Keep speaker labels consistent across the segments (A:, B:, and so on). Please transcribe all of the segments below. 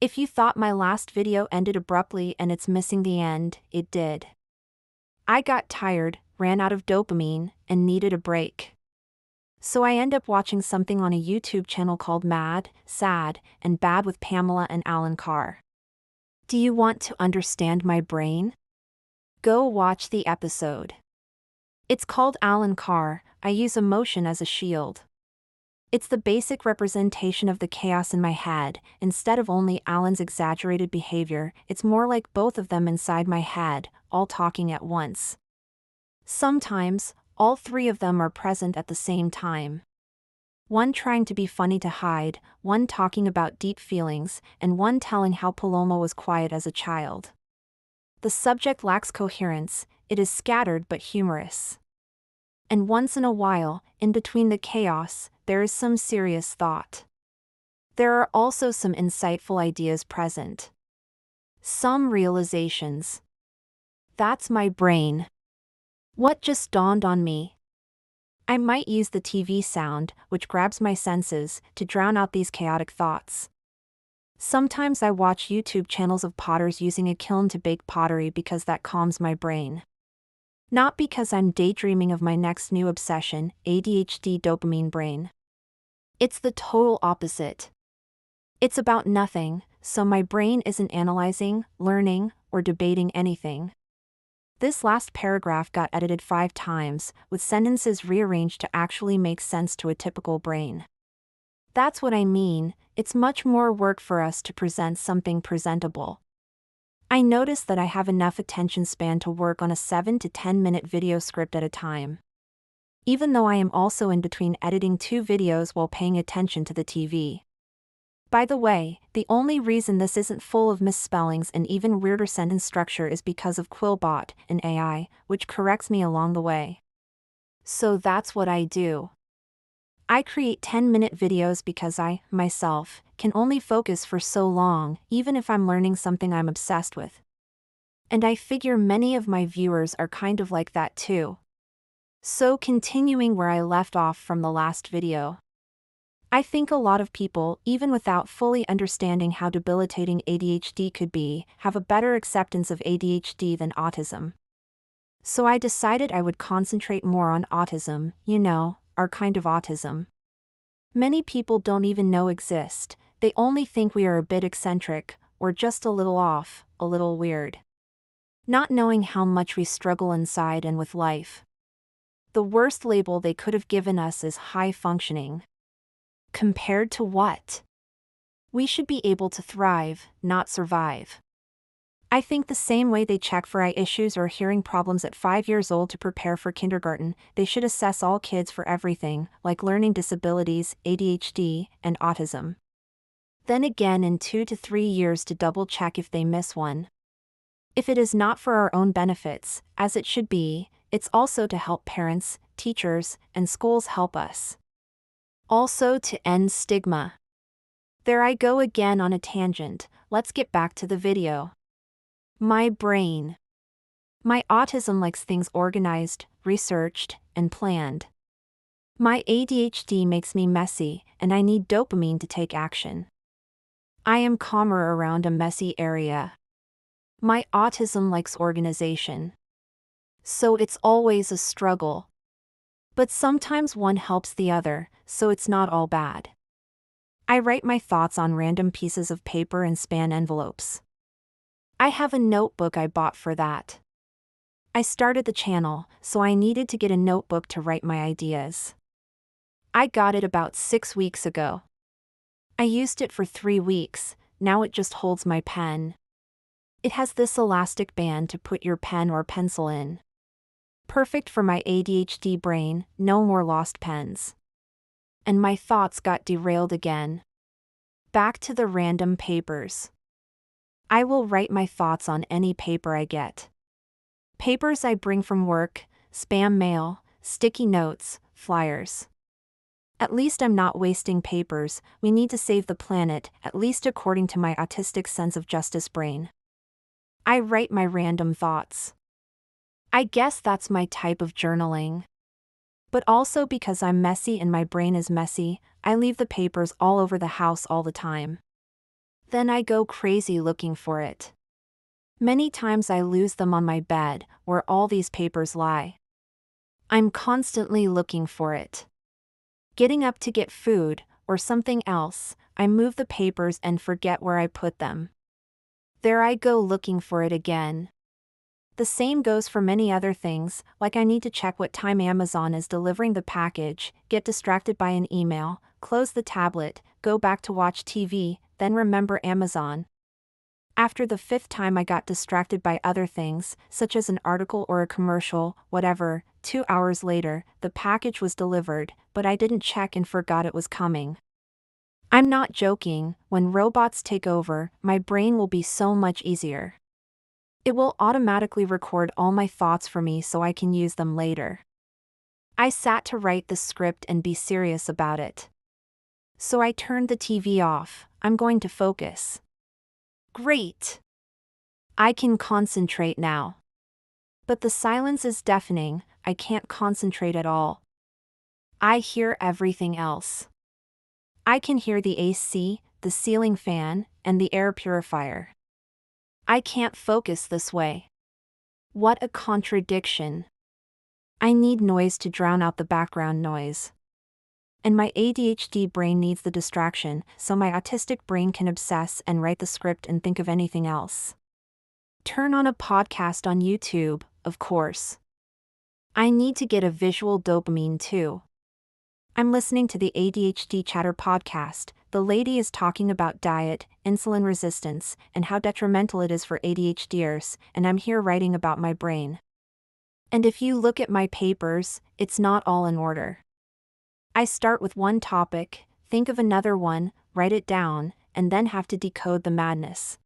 A: If you thought my last video ended abruptly and it's missing the end, it did. I got tired, ran out of dopamine, and needed a break. So I end up watching something on a YouTube channel called Mad, Sad, and Bad with Pamela and Alan Carr. Do you want to understand my brain? Go watch the episode. It's called Alan Carr, I use emotion as a shield. It's the basic representation of the chaos in my head. Instead of only Alan's exaggerated behavior, it's more like both of them inside my head, all talking at once. Sometimes, all three of them are present at the same time. One trying to be funny to hide, one talking about deep feelings, and one telling how Paloma was quiet as a child. The subject lacks coherence, it is scattered but humorous. And once in a while, in between the chaos, there is some serious thought. There are also some insightful ideas present. Some realizations. That's my brain. What just dawned on me? I might use the TV sound, which grabs my senses, to drown out these chaotic thoughts. Sometimes I watch YouTube channels of potters using a kiln to bake pottery because that calms my brain. Not because I'm daydreaming of my next new obsession, ADHD dopamine brain. It's the total opposite. It's about nothing, so my brain isn't analyzing, learning, or debating anything. This last paragraph got edited 5 times, with sentences rearranged to actually make sense to a typical brain. That's what I mean, it's much more work for us to present something presentable. I notice that I have enough attention span to work on a 7 to 10 minute video script at a time. Even though I am also in between editing 2 videos while paying attention to the TV. By the way, the only reason this isn't full of misspellings and even weirder sentence structure is because of Quillbot, an AI, which corrects me along the way. So that's what I do. I create 10-minute videos because I, myself, can only focus for so long, even if I'm learning something I'm obsessed with. And I figure many of my viewers are kind of like that too. So continuing where I left off from the last video. I think a lot of people, even without fully understanding how debilitating ADHD could be, have a better acceptance of ADHD than autism. So I decided I would concentrate more on autism, our kind of autism. Many people don't even know exist, they only think we are a bit eccentric, or just a little off, a little weird. Not knowing how much we struggle inside and with life. The worst label they could have given us is high functioning. Compared to what? We should be able to thrive, not survive. I think the same way they check for eye issues or hearing problems at 5 years old to prepare for kindergarten, they should assess all kids for everything, like learning disabilities, ADHD, and autism. Then again in 2 to 3 years to double-check if they miss one. If it is not for our own benefits, as it should be, it's also to help parents, teachers, and schools help us. Also to end stigma. There I go again on a tangent, let's get back to the video. My brain. My autism likes things organized, researched, and planned. My ADHD makes me messy, and I need dopamine to take action. I am calmer around a messy area. My autism likes organization. So it's always a struggle. But sometimes one helps the other, so it's not all bad. I write my thoughts on random pieces of paper and span envelopes. I have a notebook I bought for that. I started the channel, so I needed to get a notebook to write my ideas. I got it about 6 weeks ago. I used it for 3 weeks, now it just holds my pen. It has this elastic band to put your pen or pencil in. Perfect for my ADHD brain, no more lost pens. And my thoughts got derailed again. Back to the random papers. I will write my thoughts on any paper I get. Papers I bring from work, spam mail, sticky notes, flyers. At least I'm not wasting papers, we need to save the planet, at least according to my autistic sense of justice brain. I write my random thoughts. I guess that's my type of journaling. But also because I'm messy and my brain is messy, I leave the papers all over the house all the time. Then I go crazy looking for it. Many times I lose them on my bed, where all these papers lie. I'm constantly looking for it. Getting up to get food, or something else, I move the papers and forget where I put them. There I go looking for it again. The same goes for many other things, like I need to check what time Amazon is delivering the package, get distracted by an email, close the tablet, go back to watch TV, then remember Amazon. After the 5th time I got distracted by other things, such as an article or a commercial, whatever, 2 hours later, the package was delivered, but I didn't check and forgot it was coming. I'm not joking, when robots take over, my brain will be so much easier. It will automatically record all my thoughts for me so I can use them later. I sat to write the script and be serious about it. So I turned the TV off. I'm going to focus. Great! I can concentrate now. But the silence is deafening, I can't concentrate at all. I hear everything else. I can hear the AC, the ceiling fan, and the air purifier. I can't focus this way. What a contradiction. I need noise to drown out the background noise. And my ADHD brain needs the distraction, so my autistic brain can obsess and write the script and think of anything else. Turn on a podcast on YouTube, of course. I need to get a visual dopamine too. I'm listening to the ADHD Chatter podcast. The lady is talking about diet, insulin resistance, and how detrimental it is for ADHDers, and I'm here writing about my brain. And if you look at my papers, it's not all in order. I start with one topic, think of another one, write it down, and then have to decode the madness.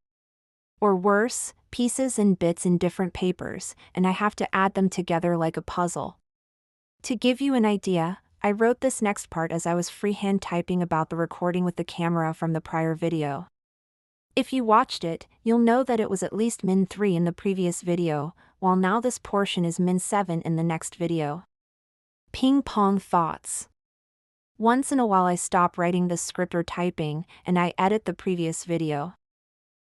A: Or worse, pieces and bits in different papers, and I have to add them together like a puzzle. To give you an idea, I wrote this next part as I was freehand typing about the recording with the camera from the prior video. If you watched it, you'll know that it was at least min 3 in the previous video, while now this portion is min 7 in the next video. Ping pong thoughts. Once in a while I stop writing this script or typing, and I edit the previous video.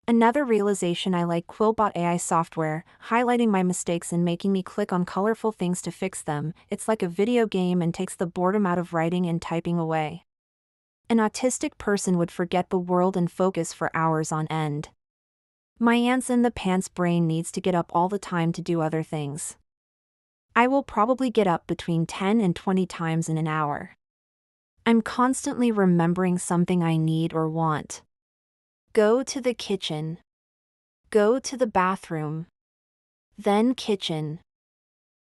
A: Another realization: I like Quillbot AI software, highlighting my mistakes and making me click on colorful things to fix them. It's like a video game and takes the boredom out of writing and typing away. An autistic person would forget the world and focus for hours on end. My ants in the pants brain needs to get up all the time to do other things. I will probably get up between 10 and 20 times in an hour. I'm constantly remembering something I need or want. Go to the kitchen. Go to the bathroom. Then kitchen.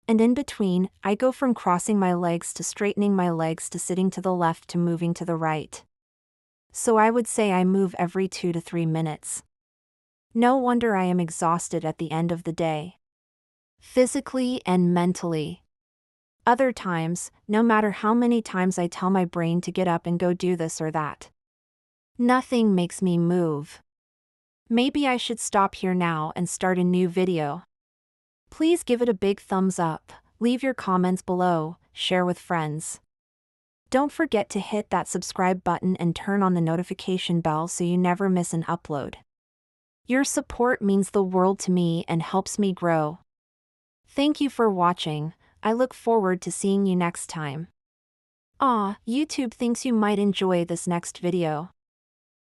A: And in between, I go from crossing my legs to straightening my legs to sitting to the left to moving to the right. So I would say I move every 2 to 3 minutes. No wonder I am exhausted at the end of the day. Physically and mentally. Other times, no matter how many times I tell my brain to get up and go do this or that, nothing makes me move. Maybe I should stop here now and start a new video. Please give it a big thumbs up, leave your comments below, share with friends. Don't forget to hit that subscribe button and turn on the notification bell so you never miss an upload. Your support means the world to me and helps me grow. Thank you for watching. I look forward to seeing you next time. YouTube thinks you might enjoy this next video.